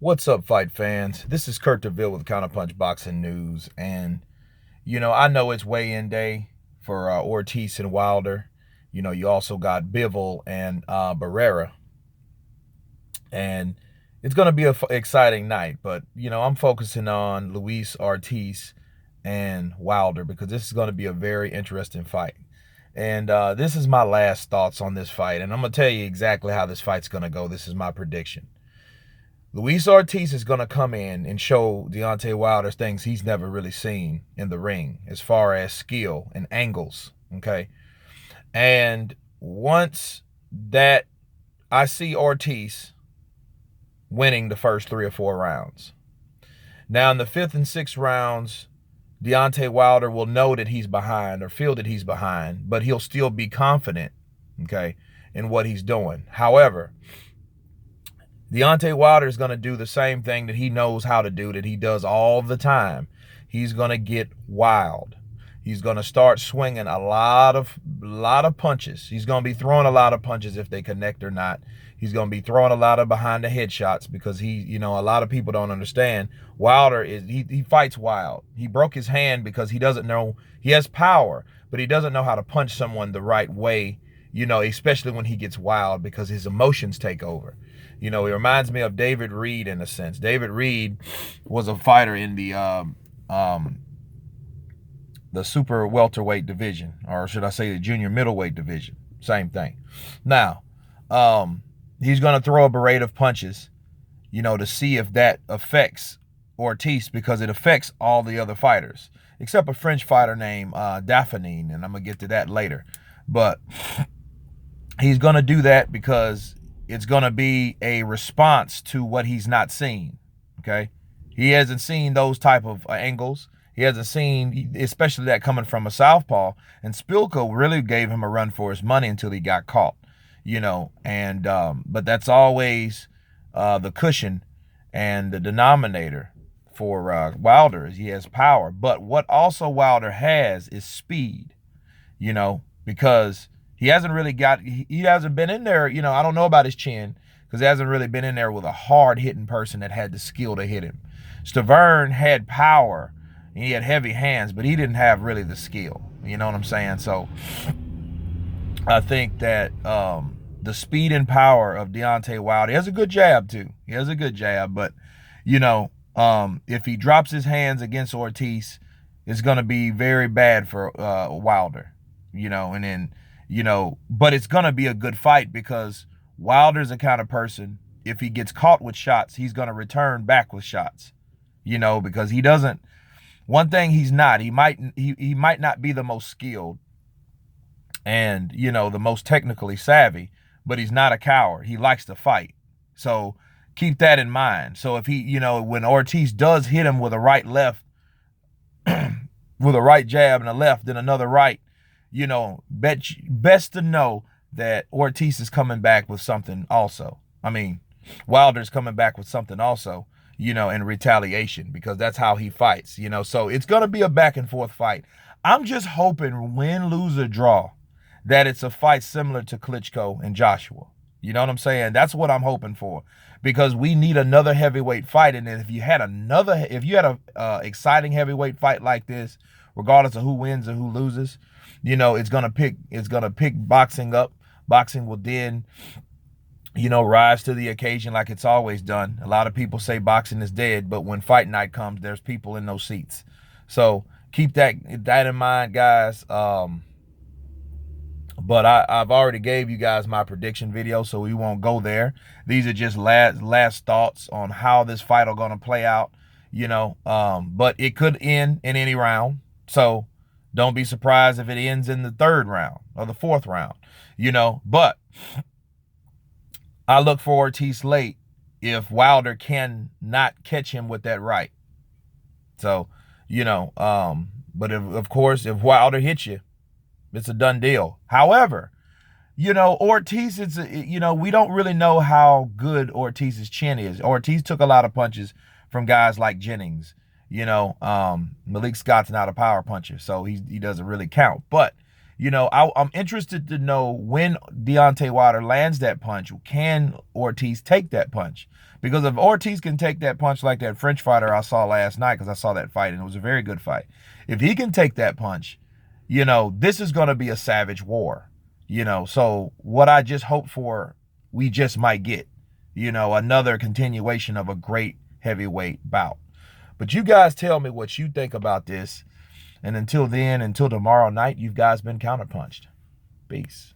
What's up, fight fans? This is Kurt DeVille with Counterpunch Boxing News. And, I know it's weigh-in day for Ortiz and Wilder. You also got Bivol and Barrera. And it's going to be an exciting night. But, I'm focusing on Luis Ortiz and Wilder because this is going to be a very interesting fight. And this is my last thoughts on this fight. And I'm going to tell you exactly how this fight's going to go. This is my prediction. Luis Ortiz is going to come in and show Deontay Wilder things he's never really seen in the ring as far as skill and angles, okay? And once that, I see Ortiz winning the first 3 or 4 rounds. Now, in the fifth and sixth rounds, Deontay Wilder will know that he's behind or feel that he's behind, but he'll still be confident, okay, in what he's doing. However, Deontay Wilder is going to do the same thing that he knows how to do, that he does all the time. He's going to get wild. He's going to start swinging a lot of punches. He's going to be throwing a lot of punches if they connect or not. He's going to be throwing a lot of behind the head shots because a lot of people don't understand. Wilder he fights wild. He broke his hand because he doesn't know, he has power, but he doesn't know how to punch someone the right way, especially when he gets wild because his emotions take over. He reminds me of David Reed in a sense. David Reed was a fighter in the super welterweight division, or should I say the junior middleweight division. Same thing. Now, he's going to throw a parade of punches, to see if that affects Ortiz because it affects all the other fighters, except a French fighter named Daphne, and I'm going to get to that later. But he's going to do that because it's going to be a response to what he's not seen, okay? He hasn't seen those type of angles. He hasn't seen, especially that coming from a southpaw. And Spilko really gave him a run for his money until he got caught, And but that's always the cushion and the denominator for Wilder is he has power. But what also Wilder has is speed, because he hasn't really he hasn't been in there, I don't know about his chin because he hasn't really been in there with a hard-hitting person that had the skill to hit him. Stavern had power, and he had heavy hands, but he didn't have really the skill. You know what I'm saying? So I think that the speed and power of Deontay Wilder, he has a good jab too. He has a good jab, but, if he drops his hands against Ortiz, it's going to be very bad for Wilder, and then, but it's going to be a good fight because Wilder's the kind of person, if he gets caught with shots, he's going to return back with shots, because he doesn't, one thing he's not, he might not be the most skilled and, the most technically savvy, but he's not a coward. He likes to fight. So keep that in mind. So if he, when Ortiz does hit him with a right left, with a right jab and a left, then another right, best to know that Ortiz is coming back with something also. I mean, Wilder's coming back with something also, in retaliation, because that's how he fights, So it's going to be a back and forth fight. I'm just hoping win, lose, or draw that it's a fight similar to Klitschko and Joshua. You know what I'm saying? That's what I'm hoping for because we need another heavyweight fight. And then if you had a exciting heavyweight fight like this, regardless of who wins or who loses, it's gonna pick boxing up. Boxing will then, rise to the occasion like it's always done. A lot of people say boxing is dead, but when fight night comes, there's people in those seats. So keep that in mind, guys. But I've already gave you guys my prediction video, so we won't go there. These are just last thoughts on how this fight are going to play out, but it could end in any round. So don't be surprised if it ends in the third round or the fourth round, But I look for Ortiz late if Wilder can not catch him with that right. So, but of course, if Wilder hits you, it's a done deal. However, Ortiz, we don't really know how good Ortiz's chin is. Ortiz took a lot of punches from guys like Jennings. Malik Scott's not a power puncher, so he doesn't really count. But You know, I'm interested to know when Deontay Wilder lands that punch, can Ortiz take that punch? Because if Ortiz can take that punch like that French fighter I saw last night, because I saw that fight and it was a very good fight. If he can take that punch, you know, this is going to be a savage war. You know, so what I just hope for, we just might get, you know, another continuation of a great heavyweight bout. But you guys tell me what you think about this. And until then, until tomorrow night, you guys been counterpunched. Peace.